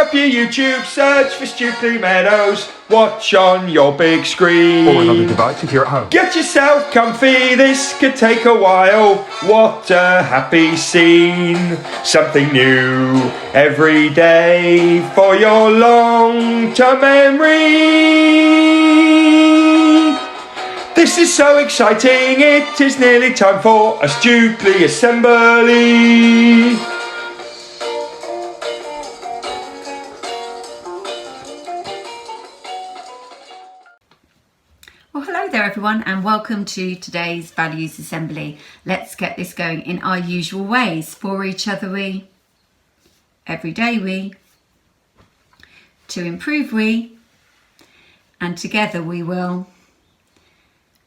up your YouTube, search for Stukeley Meadows, watch on your big screen. Or another device if you're at home. Get yourself comfy, this could take a while. What a happy scene. Something new every day for your long-term memory. This is so exciting, it is nearly time for a Stukeley assembly. Well, hello there everyone, and welcome to today's Values Assembly. Let's get this going in our usual ways. For each other we, every day we, to improve we, and together we will.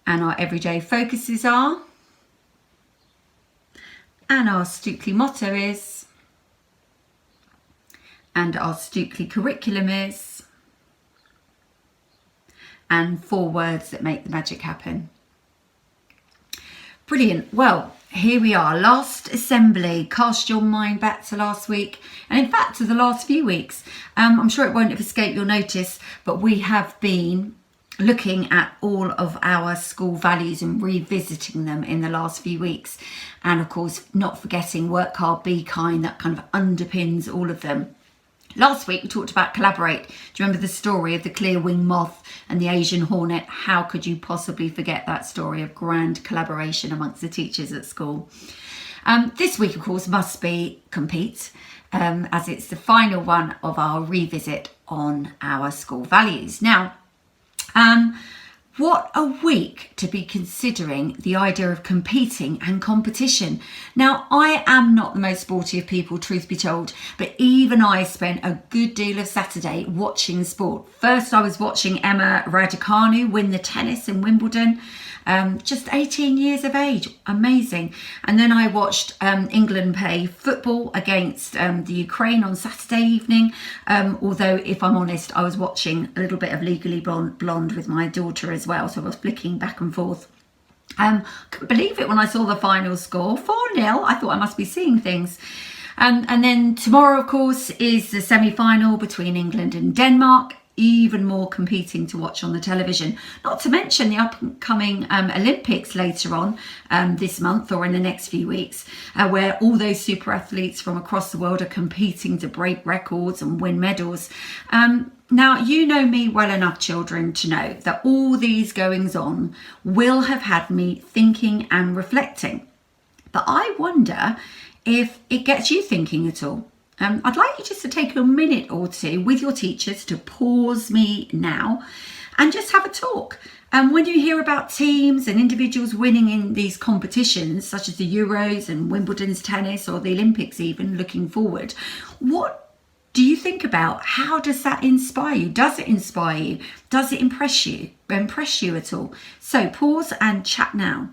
And our everyday focuses are, and our Stukeley motto is, and our Stukeley curriculum is, and 4 words that make the magic happen. Brilliant. Well, here we are, last assembly. Cast your mind back to last week, and in fact to the last few weeks. I'm sure it won't have escaped your notice, but we have been looking at all of our school values and revisiting them in the last few weeks. And of course, not forgetting work hard, be kind, that kind of underpins all of them. Last week we talked about collaborate. Do you remember the story of the clear-winged moth and the Asian hornet? How could you possibly forget that story of grand collaboration amongst the teachers at school? This week, of course, must be compete, as it's the final one of our revisit on our school values. Now, what a week to be considering the idea of competing and competition. Now, I am not the most sporty of people, truth be told, but even I spent a good deal of Saturday watching sport. First, I was watching Emma Raducanu win the tennis in Wimbledon, just 18 years of age, amazing. And then I watched England play football against the Ukraine on Saturday evening, although if I'm honest, I was watching a little bit of Legally Blonde with my daughter as well, so I was flicking back and forth. Couldn't believe it when I saw the final score, 4-0. I thought I must be seeing things. And then tomorrow, of course, is the semi-final between England and Denmark. Even more competing to watch on the television. Not to mention the upcoming Olympics later on this month or in the next few weeks, where all those super athletes from across the world are competing to break records and win medals. Now, you know me well enough, children, to know that all these goings on will have had me thinking and reflecting. But I wonder if it gets you thinking at all. I'd like you just to take a minute or two with your teachers to pause me now and just have a talk. When you hear about teams and individuals winning in these competitions, such as the Euros and Wimbledon's tennis or the Olympics even, looking forward, what do you think about? How does that inspire you? Does it inspire you? Does it impress you at all? So pause and chat now.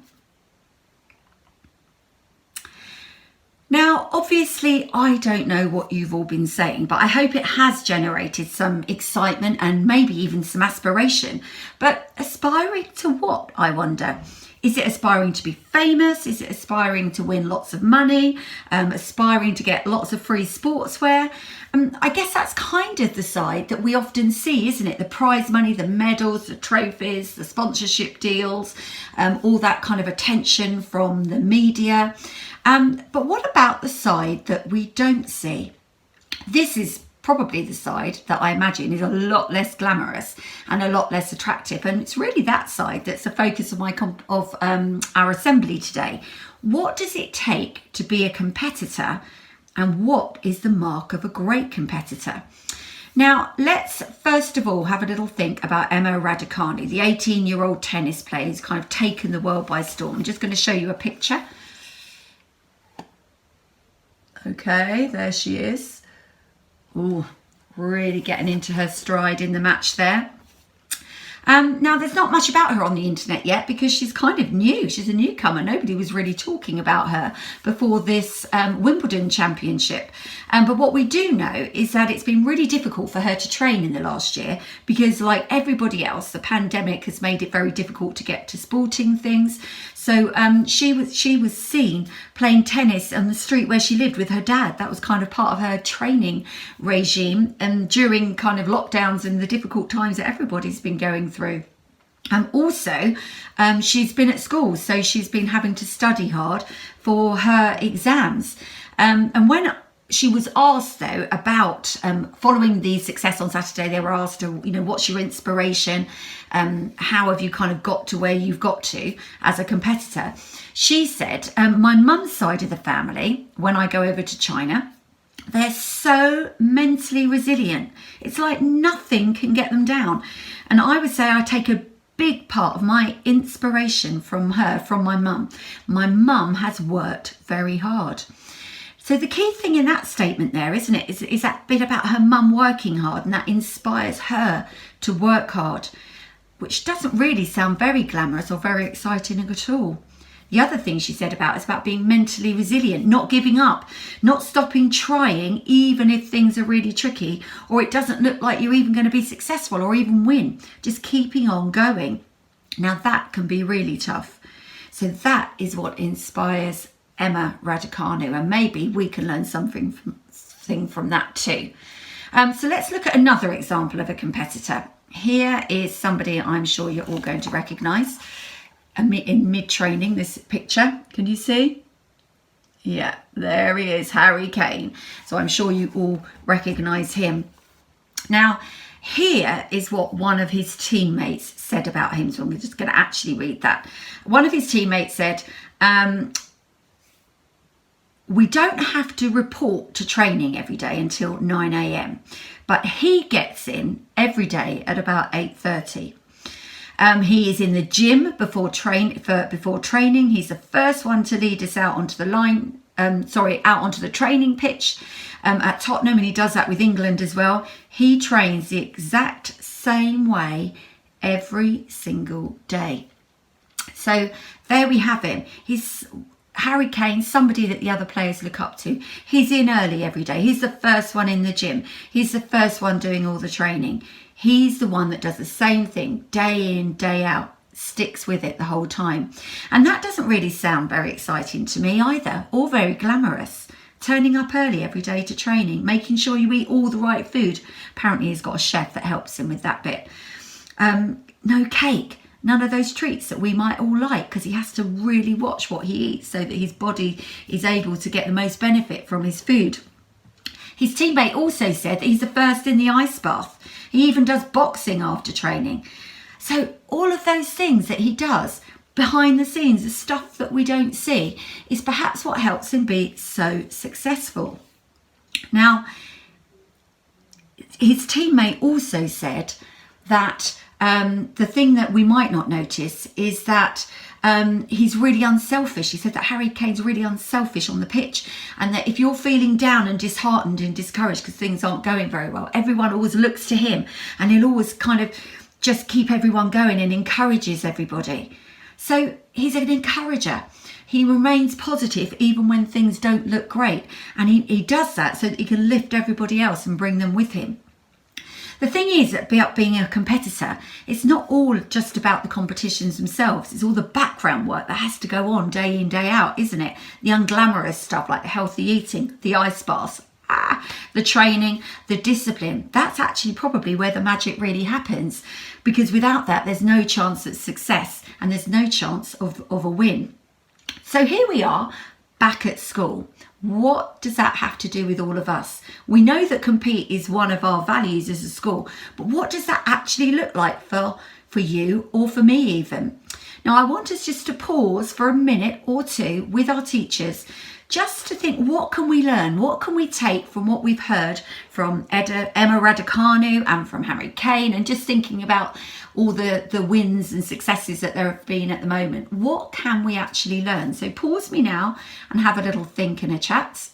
Now, obviously, I don't know what you've all been saying, but I hope it has generated some excitement and maybe even some aspiration. But aspiring to what, I wonder? Is it aspiring to be famous? Is it aspiring to win lots of money? Aspiring to get lots of free sportswear? I guess that's kind of the side that we often see, isn't it? The prize money, the medals, the trophies, the sponsorship deals, all that kind of attention from the media. But what about the side that we don't see? This is probably the side that I imagine is a lot less glamorous and a lot less attractive. And it's really that side that's the focus of our assembly today. What does it take to be a competitor, and what is the mark of a great competitor? Now, let's first of all have a little think about Emma Raducanu, the 18-year-old tennis player who's kind of taken the world by storm. I'm just going to show you a picture. Okay, there she is. Ooh, really getting into her stride in the match there. Now, there's not much about her on the internet yet because she's kind of new. She's a newcomer. Nobody was really talking about her before this Wimbledon championship. But what we do know is that it's been really difficult for her to train in the last year because, like everybody else, the pandemic has made it very difficult to get to sporting things. So she was seen playing tennis on the street where she lived with her dad. That was kind of part of her training regime, and during kind of lockdowns and the difficult times that everybody's been going through. Also, she's been at school, so she's been having to study hard for her exams. And when she was asked, though, about following the success on Saturday, they were asked, what's your inspiration? How have you kind of got to where you've got to as a competitor? She said, my mum's side of the family, when I go over to China, they're so mentally resilient. It's like nothing can get them down. And I would say I take a big part of my inspiration from her, from my mum. My mum has worked very hard. So the key thing in that statement there, isn't it, is that bit about her mum working hard, and that inspires her to work hard, which doesn't really sound very glamorous or very exciting at all. The other thing she said is about being mentally resilient, not giving up, not stopping trying, even if things are really tricky, or it doesn't look like you're even going to be successful or even win, just keeping on going. Now that can be really tough. So that is what inspires Emma Raducanu, and maybe we can learn something from that too. So let's look at another example of a competitor. Here is somebody I'm sure you're all going to recognise in mid-training, this picture. Can you see? Yeah, there he is, Harry Kane. So I'm sure you all recognise him. Now, here is what one of his teammates said about him. So I'm just going to actually read that. One of his teammates said, we don't have to report to training every day until 9 a.m, but he gets in every day at about 8:30. He is in the gym before training. He's the first one to lead us out onto the line, out onto the training pitch at Tottenham, and he does that with England as well. He trains the exact same way every single day. So there we have him. He's Harry Kane, somebody that the other players look up to. He's in early every day. He's the first one in the gym. He's the first one doing all the training. He's the one that does the same thing day in, day out, sticks with it the whole time. And that doesn't really sound very exciting to me either, or very glamorous. Turning up early every day to training, making sure you eat all the right food. Apparently he's got a chef that helps him with that bit. No cake. None of those treats that we might all like, because he has to really watch what he eats so that his body is able to get the most benefit from his food. His teammate also said that he's the first in the ice bath. He even does boxing after training. So all of those things that he does behind the scenes, the stuff that we don't see, is perhaps what helps him be so successful. Now, his teammate also said that the thing that we might not notice is that he's really unselfish. He said that Harry Kane's really unselfish on the pitch, and that if you're feeling down and disheartened and discouraged because things aren't going very well, everyone always looks to him, and he'll always kind of just keep everyone going and encourages everybody. So he's an encourager. He remains positive even when things don't look great, and he does that so that he can lift everybody else and bring them with him. The thing is that being a competitor, it's not all just about the competitions themselves. It's all the background work that has to go on day in, day out, isn't it? The unglamorous stuff like the healthy eating, the ice baths, the training, the discipline. That's actually probably where the magic really happens, because without that, there's no chance of success and there's no chance of a win. So here we are back at school. What does that have to do with all of us? We know that compete is one of our values as a school, but what does that actually look like for you or for me even? Now, I want us just to pause for a minute or two with our teachers, just to think, what can we learn? What can we take from what we've heard from Emma Raducanu and from Harry Kane, and just thinking about all the wins and successes that there have been at the moment? What can we actually learn? So pause me now and have a little think and a chat.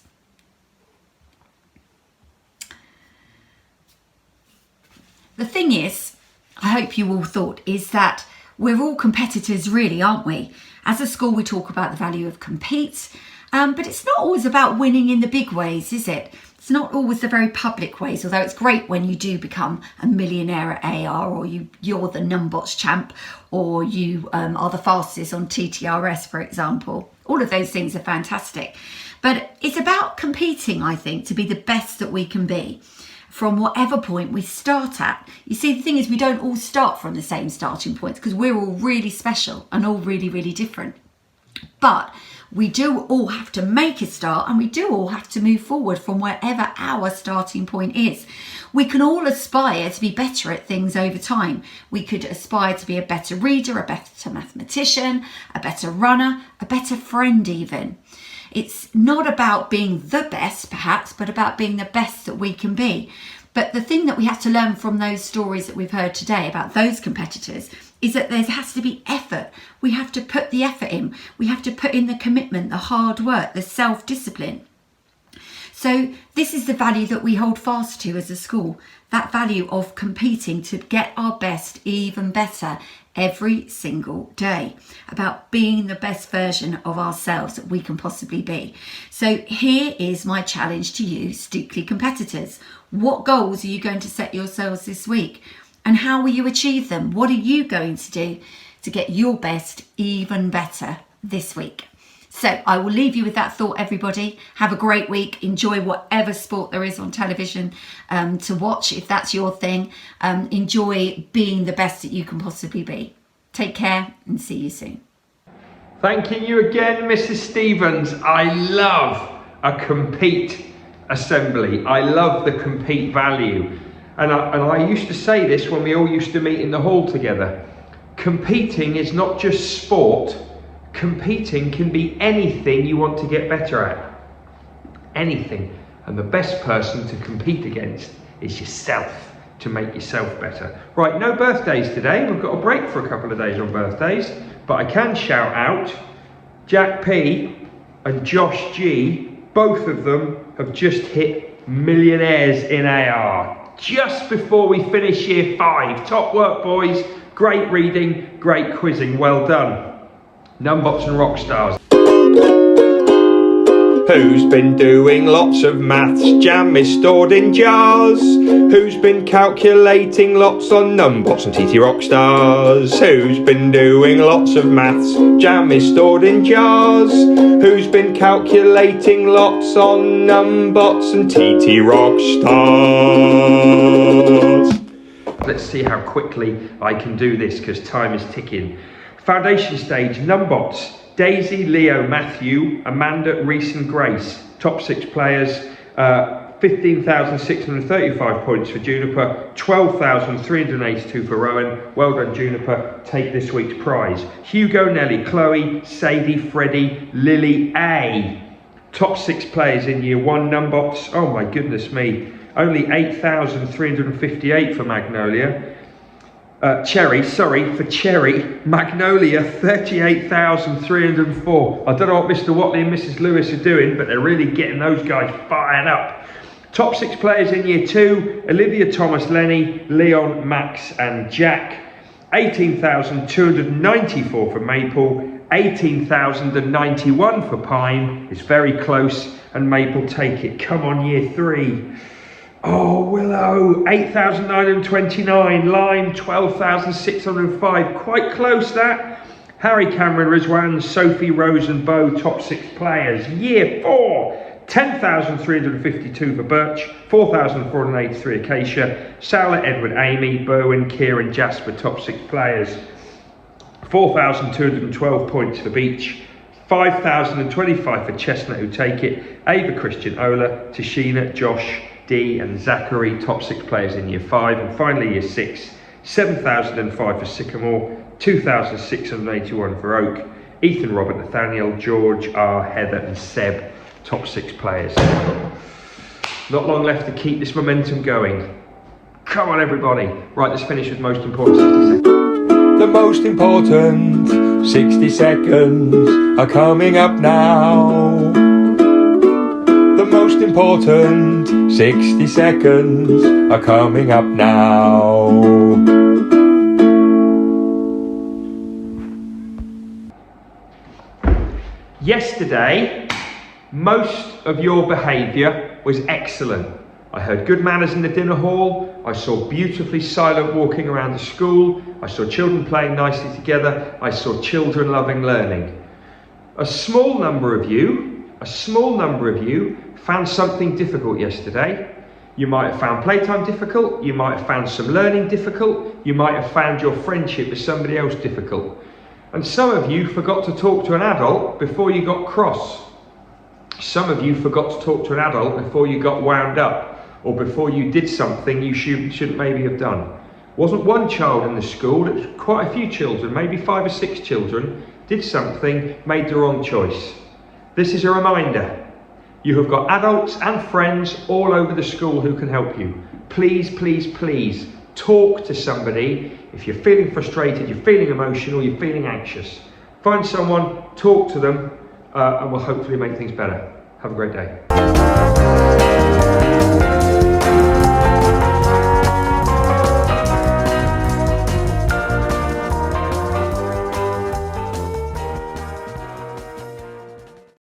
The thing is, I hope you all thought, is that we're all competitors really, aren't we? As a school, we talk about the value of compete, but it's not always about winning in the big ways, is it? It's not always the very public ways, although it's great when you do become a millionaire at AR, or you're the Numbots champ, or you are the fastest on TTRS, for example. All of those things are fantastic. But it's about competing, I think, to be the best that we can be from whatever point we start at. You see, the thing is, we don't all start from the same starting points because we're all really special and all really, really different. But we do all have to make a start, and we do all have to move forward from wherever our starting point is. We can all aspire to be better at things over time. We could aspire to be a better reader, a better mathematician, a better runner, a better friend even. It's not about being the best, perhaps, but about being the best that we can be. But the thing that we have to learn from those stories that we've heard today about those competitors is that there has to be effort. We have to put the effort in. We have to put in the commitment, the hard work, the self-discipline. So this is the value that we hold fast to as a school, that value of competing to get our best even better every single day, about being the best version of ourselves that we can possibly be. So here is my challenge to you, Stukeley competitors. What goals are you going to set yourselves this week? And how will you achieve them? What are you going to do to get your best even better this week? So I will leave you with that thought, everybody. Have a great week. Enjoy whatever sport there is on television to watch, if that's your thing. Enjoy being the best that you can possibly be. Take care and see you soon. Thanking you again, Mrs. Stevens. I love a compete assembly. I love the compete value. And I used to say this when we all used to meet in the hall together. Competing is not just sport. Competing can be anything you want to get better at. Anything. And the best person to compete against is yourself, to make yourself better. Right, no birthdays today. We've got a break for a couple of days on birthdays. But I can shout out Jack P and Josh G. Both of them have just hit millionaires in AR. Just before we finish year 5. Top work, boys. Great reading, great quizzing. Well done. Numbots and rock stars. Who's been doing lots of maths? Jam is stored in jars. Who's been calculating lots on Numbots and TT rock stars? Who's been doing lots of maths? Jam is stored in jars. Who's been calculating lots on Numbots and TT rock stars? Let's see how quickly I can do this because time is ticking. Foundation stage, Numbots, Daisy, Leo, Matthew, Amanda, Reese and Grace. Top 6 players, 15,635 points for Juniper, 12,382 for Rowan. Well done, Juniper, take this week's prize. Hugo, Nelly, Chloe, Sadie, Freddie, Lily, A. Top 6 players in year 1, Numbots. Oh my goodness me, only 8,358 for Magnolia. Cherry, Magnolia, 38,304. I don't know what Mr. Watley and Mrs. Lewis are doing, but they're really getting those guys fired up. Top 6 players in year 2, Olivia, Thomas, Lenny, Leon, Max and Jack. 18,294 for Maple, 18,091 for Pine. It's very close, and Maple take it. Come on, year 3. Oh, Willow, 8,929, Lime, 12,605, quite close that. Harry, Cameron, Rizwan, Sophie, Rose and Bo, top 6 players. Year 4, 10,352 for Birch, 4,483 Acacia, Sowler, Edward, Amy, Bowen, Kieran, Jasper, top 6 players. 4,212 points for Beach, 5,025 for Chestnut who take it, Ava, Christian, Ola, Tashina, Josh, D and Zachary, top 6 players in year 5, and finally year 6, 7,005 for Sycamore, 2,681 for Oak, Ethan, Robert, Nathaniel, George, R, Heather and Seb, top 6 players. Not long left to keep this momentum going. Come on everybody. Right, let's finish with most important 60 seconds. The most important 60 seconds are coming up now. The most important 60 seconds are coming up now. Yesterday, most of your behaviour was excellent. I heard good manners in the dinner hall. I saw beautifully silent walking around the school. I saw children playing nicely together. I saw children loving learning. A small number of you found something difficult yesterday. You might have found playtime difficult. You might have found some learning difficult. You might have found your friendship with somebody else difficult. And some of you forgot to talk to an adult before you got cross. Some of you forgot to talk to an adult before you got wound up, or before you did something you shouldn't maybe have done. Wasn't one child in the school, it was quite a few children, maybe 5 or 6 children, did something, made the wrong choice. This is a reminder. You have got adults and friends all over the school who can help you. Please, please, please talk to somebody. If you're feeling frustrated, you're feeling emotional, you're feeling anxious, find someone, talk to them, and we'll hopefully make things better. Have a great day.